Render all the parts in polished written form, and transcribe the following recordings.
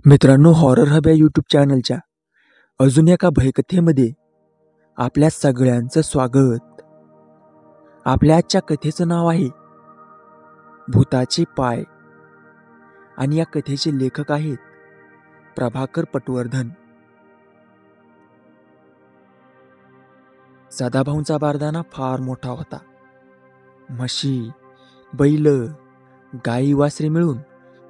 मित्रांनो, horror hub या YouTube चॅनलच्या अजून एका भयकथेमध्ये आपल्या सगळ्यांचं स्वागत. आपल्या आजच्या कथेचं नाव आहे भूताचे पाय आणि या कथेचे लेखक आहेत प्रभाकर पटवर्धन. सदाभाऊंचा बारदाना फार मोठा होता. म्हशी, बैल, गाई, वासरे मिळून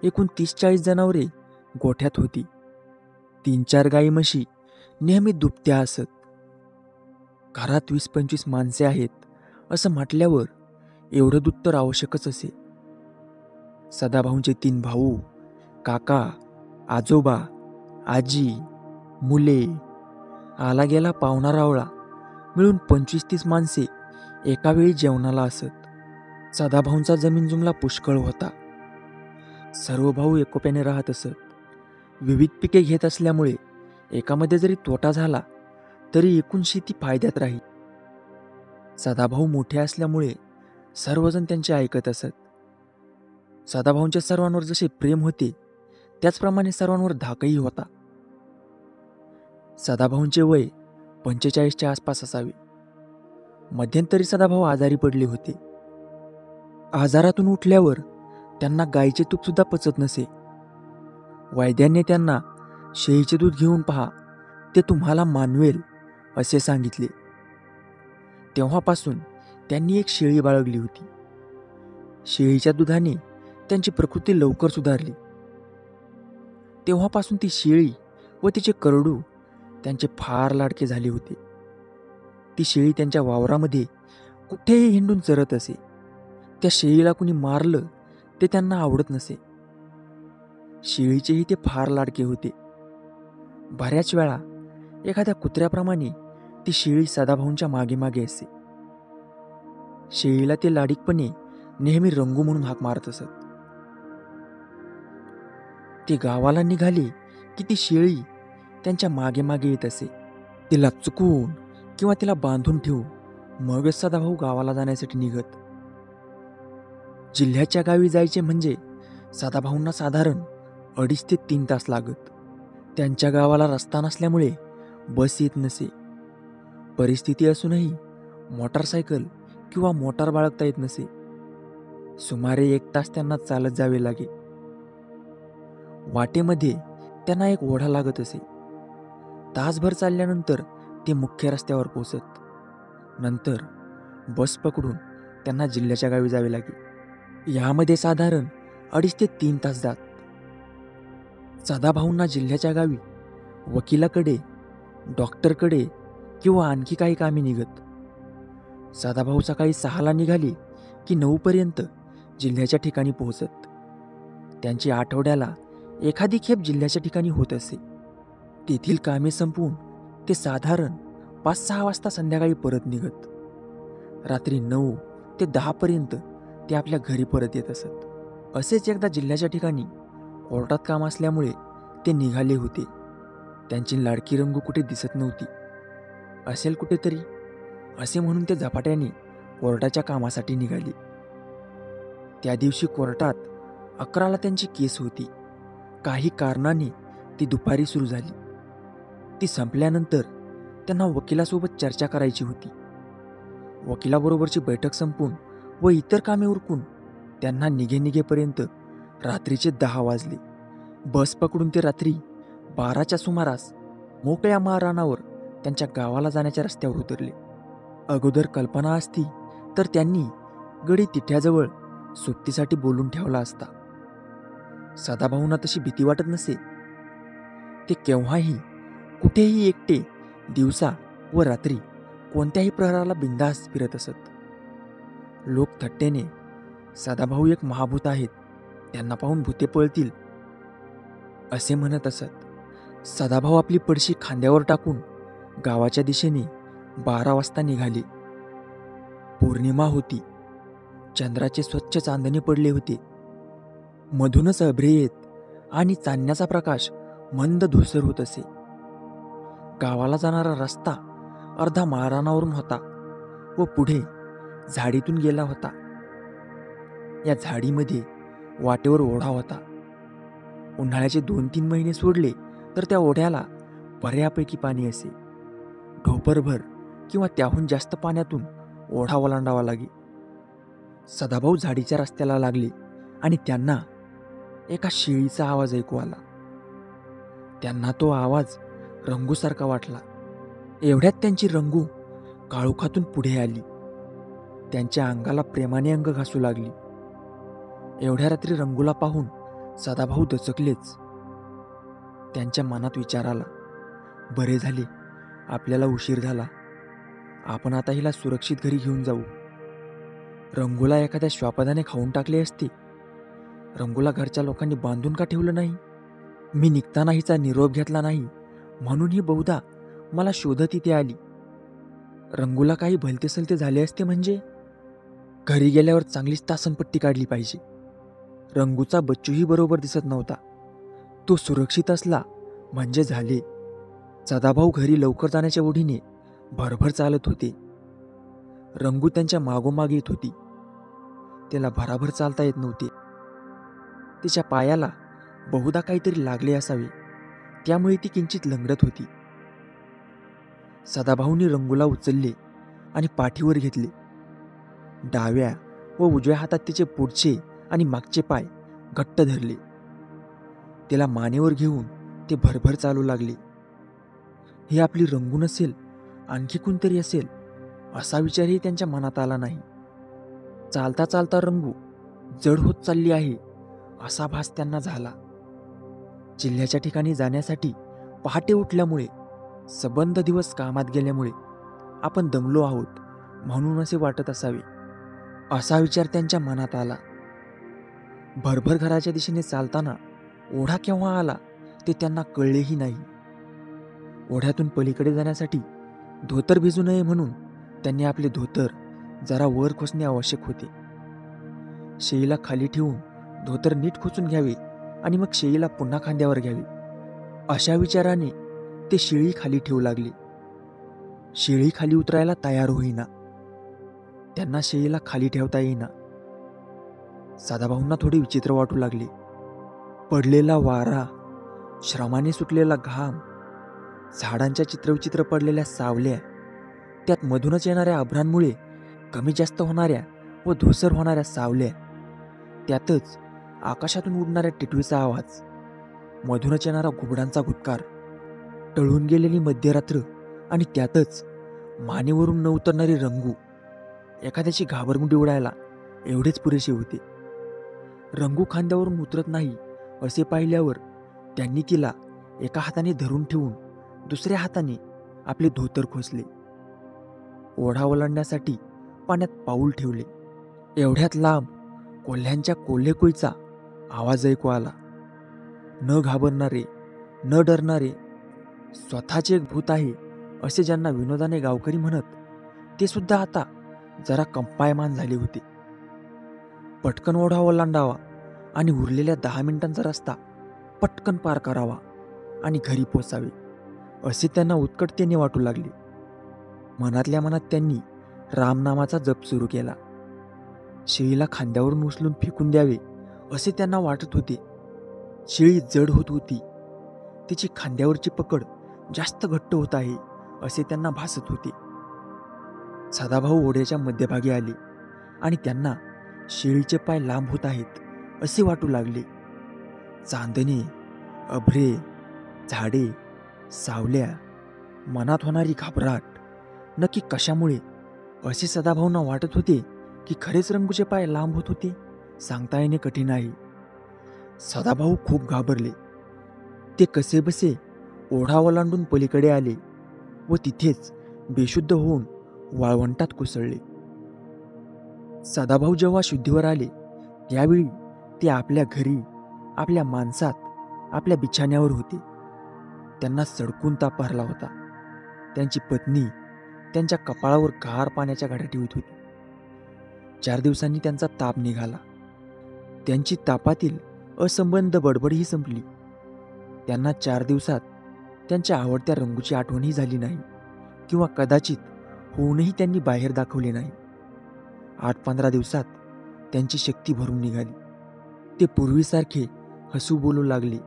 एकूण 30-40 जनावरे गोठ्यात होती. 3-4 गाई म्हशी नेहमी दुभत्या असत. घरात 20-25 माणसे आहेत असं म्हटल्यावर एवढं दूध तर आवश्यकच असे. सदाभाऊंचे 3 भाऊ, काका, आजोबा, आजी, मुले, आला गेला पाहुणा रावळा मिळून 25-30 माणसे एका वेळी जेवणाला असत. सदाभाऊंचा जमीन जुमला पुष्कळ होता. सर्व भाऊ एकोप्याने राहत असत. विविध पिके घेत असल्यामुळे एकामध्ये जरी तोटा झाला तरी एकूण शेती फायद्यात राही. सदाभाऊ मोठे असल्यामुळे सर्वजण त्यांचे ऐकत असत. सदाभाऊंच्या सर्वांवर जसे प्रेम होते त्याचप्रमाणे सर्वांवर धाकही होता. सदाभाऊंचे वय 45च्या आसपास असावे. मध्यंतरी सदाभाऊ आजारी पडले होते. आजारातून उठल्यावर त्यांना गायीचे तूप सुद्धा पचत नसे. वैद्यांनी त्यांना शेळीचे दूध घेऊन पहा, ते तुम्हाला मानवेल असे सांगितले. तेव्हापासून त्यांनी एक शेळी बाळगली होती. शेळीच्या दुधाने त्यांची प्रकृती लवकर सुधारली. तेव्हापासून ती शेळी व तिचे करडू त्यांचे फार लाडके झाले होते. ती शेळी त्यांच्या वावरामध्ये कुठेही हिंडून चरत असे. त्या शेळीला कुणी मारलं ते त्यांना आवडत नसे. शेळीचेही ते फार लाडके होते. बऱ्याच वेळा एखाद्या कुत्र्याप्रमाणे ती शेळी सदाभाऊंच्या मागे मागे असे. शेळीला ते लाडीकपणे नेहमी रंगू म्हणून हाक मारत असत. ते गावाला निघाले की ती शेळी त्यांच्या मागे मागे येत असे. तिला चुकवून किंवा तिला बांधून ठेवून मगच सदाभाऊ गावाला जाण्यासाठी निघत. जिल्ह्याच्या गावी जायचे म्हणजे सदाभाऊंना साधारण 2.5 ते 3 तास लागत. त्यांच्या गावाला रस्ता नसल्यामुळे बस येत नसे. परिस्थिती असूनही मोटारसायकल किंवा मोटार बाळगता येत नसे. सुमारे 1 तास त्यांना चालत जावे लागे. वाटेमध्ये त्यांना एक ओढा लागत असे. तासभर चालल्यानंतर ते मुख्य रस्त्यावर पोहोचत. नंतर बस पकडून त्यांना जिल्ह्याच्या गावी जावे लागे. यामध्ये साधारण 2.5 ते 3 तास जात. सदाभाऊंना जिल्ह्याच्या गावी वकिलाकडे, डॉक्टरकडे किंवा आणखी काही कामे निघत. सदाभाऊ सकाळी 6ला निघाले की 9 पर्यंत जिल्ह्याच्या ठिकाणी पोहोचत. त्यांची आठवड्याला एखादी खेप जिल्ह्याच्या ठिकाणी होत असे. तेथील कामे संपवून ते साधारण 5-6 वाजता संध्याकाळी परत निघत. रात्री 9 ते 10 पर्यंत ते आपल्या घरी परत येत असत. असेच एकदा जिल्ह्याच्या ठिकाणी कोर्टात काम असल्यामुळे ते निघाले होते. त्यांची लाडकी रंगू कुठे दिसत नव्हती. असेल कुठेतरी असे म्हणून ते झपाट्याने कोर्टाच्या कामासाठी निघाले. त्या दिवशी कोर्टात 11ला त्यांची केस होती. काही कारणाने ती दुपारी सुरू झाली. ती संपल्यानंतर त्यांना वकिलासोबत चर्चा करायची होती. वकिलाबरोबरची बैठक संपून व इतर कामे उरकून त्यांना निघेपर्यंत रात्रीचे 10 वाजले. बस पकडून ते रात्री 12च्या सुमारास मोकळ्या माळरानावर त्यांच्या गावाला जाण्याच्या रस्त्यावर उतरले. अगोदर कल्पना असती तर त्यांनी गडी तिठ्याजवळ सुट्टीसाठी बोलून ठेवला असता. सदाभाऊंना तशी भीती वाटत नसे. ते केव्हाही कुठेही एकटे दिवसा व रात्री कोणत्याही प्रहराला बिंदास फिरत असत. लोक थट्टेने सदाभाऊ एक महाभूत आहेत, त्यांना पाहून भूते पळतील असे म्हणत असत. सदाभाऊ आपली पडशी खांद्यावर टाकून गावाच्या दिशेने 12 वाजता निघाले. पौर्णिमा होती. चंद्राचे स्वच्छ चांदणे पडले होते. मधूनच अभ्रे येत आणि चांदण्याचा प्रकाश मंद धुसर होत असे. गावाला जाणारा रस्ता अर्धा माळरानावरून होता व पुढे झाडीतून गेला होता. या झाडीमध्ये वाटेवर ओढा होता. उन्हाळ्याचे 2-3 महिने सोडले तर त्या ओढ्याला बऱ्यापैकी पाणी असे. ढोपरभर किंवा त्याहून जास्त पाण्यातून ओढा ओलांडावा लागे. सदाभाऊ झाडीच्या रस्त्याला लागले आणि त्यांना एका शेळीचा आवाज ऐकू आला. त्यांना तो आवाज रंगूसारखा वाटला. एवढ्यात त्यांची रंगू काळोखातून पुढे आली. त्यांच्या अंगाला प्रेमाने अंग घासू लागली. एवढ्या रात्री रंगूला पाहून सदाभाऊ दचकलेच. त्यांच्या मनात विचार आला, बरे झाले, आपल्याला उशीर झाला. आपण आता हिला सुरक्षित घरी घेऊन जाऊ. रंगूला एखाद्या श्वापदाने खाऊन टाकले असते. रंगूला घरच्या लोकांनी बांधून का ठेवलं नाही? मी निघताना हिचा निरोप घेतला नाही म्हणून ही बहुधा मला शोधत इथे आली. रंगूला काही भलते-सलते झाले असते म्हणजे? घरी गेल्यावर चांगलीच तासनपट्टी काढली पाहिजे. रंगूचा बच्चूही बरोबर दिसत नव्हता. तो सुरक्षित असला म्हणजे झाले. सदाभाऊ घरी लवकर जाण्याच्या ओढीने भरभर चालत होते. रंगू त्यांच्या मागोमाग येत होती. त्याला भराभर चालता येत नव्हते. तिच्या पायाला बहुधा काहीतरी लागले असावे, त्यामुळे ती किंचित लंगडत होती. सदाभाऊंनी रंगूला उचलले आणि पाठीवर घेतले. डाव्या व उजव्या हातात तिचे पुढचे आणि मागचे पाय घट्ट धरले. तिला मानेवर घेऊन ते भरभर चालू लागले. ही आपली रंगू नसेल, आणखी कोणतरी असेल असा विचारही त्यांच्या मनात आला नाही. चालता चालता रंगू जड होत चालली आहे असा भास त्यांना झाला. जिल्ह्याच्या ठिकाणी जाण्यासाठी पहाटे उठल्यामुळे, सबंध दिवस कामात गेल्यामुळे आपण दमलो आहोत म्हणून असे वाटत असावे असा विचार त्यांच्या मनात आला. भरभर घराच्या दिशेने चालताना ओढा केव्हा आला ते त्यांना कळलेही नाही. ओढ्यातून पलीकडे जाण्यासाठी धोतर भिजू नये म्हणून त्यांनी आपले धोतर जरा वर खोचणे आवश्यक होते. शेळीला खाली ठेवून धोतर नीट खोचून घ्यावे आणि मग शेळीला पुन्हा खांद्यावर घ्यावे अशा विचाराने ते शेळी खाली ठेवू लागले. शेळी खाली उतरायला तयार होईना. त्यांना शेळीला खाली ठेवता येईना. सदाभाऊंना थोडे विचित्र वाटू लागले. पडलेला वारा, श्रमाने सुटलेला घाम, झाडांच्या चित्रविचित्र पडलेल्या सावल्या, त्यात मधूनच येणाऱ्या अभ्रांमुळे कमी जास्त होणाऱ्या व धूसर होणाऱ्या सावल्या, त्यातच आकाशातून उडणाऱ्या टिटवीचा आवाज, मधूनच येणारा घुबडांचा गुदकार, टळून गेलेली मध्यरात्र आणि त्यातच मानेवरून न उतरणारी रंगू, एखाद्याची घाबरमुडी उडायला एवढेच पुरेसे होते. रंगू खांद्यावरून उतरत नाही असे पाहिल्यावर त्यांनी तिला एका हाताने धरून ठेवून दुसऱ्या हाताने आपले धोतर खोचले. ओढा ओलांडण्यासाठी पाण्यात पाऊल ठेवले. एवढ्यात लांब कोल्ह्यांच्या कोल्हेकुईचा आवाज ऐकू आला. न घाबरणारे, न डरणारे, स्वतःचे एक भूत आहे असे ज्यांना विनोदाने गावकरी म्हणत, ते सुद्धा आता जरा कंपायमान झाले होते. पटकन ओढा ओलांडावा आणि उरलेल्या 10 मिनिटांचा रस्ता पटकन पार करावा आणि घरी पोचावे असे त्यांना उत्कटतेने वाटू लागले. मनातल्या मनात त्यांनी रामनामाचा जप सुरू केला. शेळीला खांद्यावरून उचलून फेकून द्यावे असे त्यांना वाटत होते. शेळी जड होत होती. तिची खांद्यावरची पकड जास्त घट्ट होत आहे असे त्यांना भासत होते. सदाभाऊ ओढ्याच्या मध्यभागी आले आणि त्यांना शेळीचे पाय लांब होत आहेत असे वाटू लागले. चांदणे, अभ्रे, झाडे, सावल्या, मनात होणारी घाबराट, नक्की कशामुळे असे सदाभाऊंना वाटत होते की खरेच रंगूचे पाय लांब होत होते सांगता येणे कठीण आहे. सदाभाऊ खूप घाबरले. ते कसेबसे ओढा ओलांडून पलीकडे आले व तिथेच बेशुद्ध होऊन वाळवंटात कोसळले. सदाभाऊ जेव्हा शुद्धीवर आले त्यावेळी ते आपल्या घरी, आपल्या माणसात, आपल्या बिछाण्यावर होते. त्यांना सडकून ताप भरला होता. त्यांची पत्नी त्यांच्या कपाळावर गार पाण्याच्या घड्या ठेवत होती. 4 दिवसांनी त्यांचा ताप निघाला. त्यांची तापातील असंबंध बडबडही संपली. त्यांना 4 दिवसात त्यांच्या आवडत्या रंगूची आठवणही झाली नाही किंवा कदाचित होऊनही त्यांनी बाहेर दाखवले नाही. 8-15 दिवसात त्यांची शक्ती भरून निघाली. ते पूर्वीसारखे हसू बोलू लागले.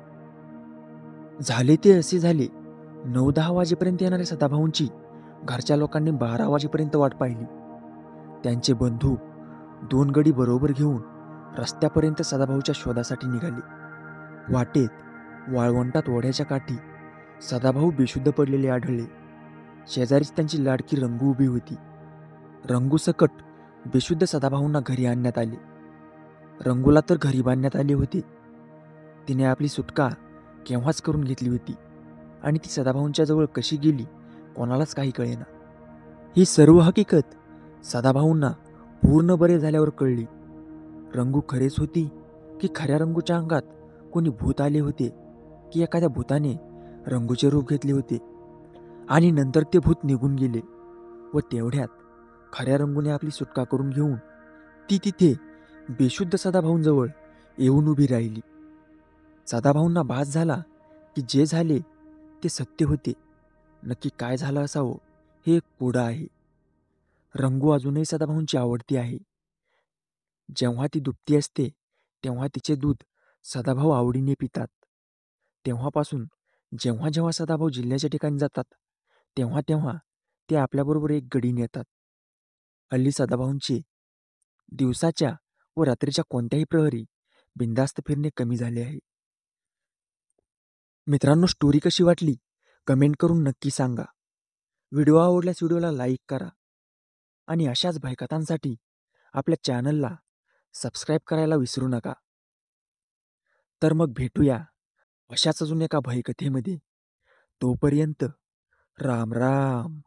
झाले ते असे झाले. 9-10 वाजेपर्यंत येणाऱ्या सदाभाऊंची घरच्या लोकांनी 12 वाजेपर्यंत वाट पाहिली. त्यांचे बंधू 2 गडी बरोबर घेऊन रस्त्यापर्यंत सदाभाऊच्या शोधासाठी निघाले. वाटेत वाळवंटात ओढ्याच्या काठी सदाभाऊ बेशुद्ध पडलेले आढळले. शेजारीच त्यांची लाडकी रंगू उभी होती. रंगूसकट बेशुद्ध सदाभाऊंना घरी आणण्यात आले. रंगूला तर घरी बांधण्यात आले होते. तिने आपली सुटका केव्हाच करून घेतली होती आणि ती सदाभाऊंच्या जवळ कशी गेली कोणालाच काही कळेना. ही सर्व हकीकत सदाभाऊंना पूर्ण बरे झाल्यावर कळली. रंगू खरेच होती की खऱ्या रंगूच्या अंगात कोणी भूत आले होते की एखाद्या भूताने रंगूचे रूप घेतले होते आणि नंतर ते भूत निघून गेले व तेवढ्यात खऱ्या रंगूने आपली सुटका करून घेऊन ती तिथे बेशुद्ध सदाभाऊंजवळ येऊन उभी राहिली. सदाभाऊंना भास झाला की जे झाले ते सत्य होते. नक्की काय झालं असावं हे एक कोडं आहे. रंगू अजूनही सदाभाऊंची आवडती आहे. जेव्हा ती दुभती असते तेव्हा तिचे दूध सदाभाऊ आवडीने पितात. तेव्हापासून जेव्हा जेव्हा सदाभाऊ जिल्ह्याच्या ठिकाणी जातात तेव्हा तेव्हा ते आपल्याबरोबर एक गडी नेतात. हल्ली सदाभाऊंचे दिवसाच्या व रात्रीच्या कोणत्याही प्रहरी बिनधास्त फिरणे कमी झाले आहे. मित्रांनो, स्टोरी कशी वाटली कमेंट करून नक्की सांगा. व्हिडिओ आवडल्यास व्हिडिओला लाईक करा आणि अशाच भयकथांसाठी आपल्या चॅनलला सबस्क्राईब करायला विसरू नका. तर मग भेटूया अशाच अजून एका भयकथेमध्ये. तोपर्यंत राम राम.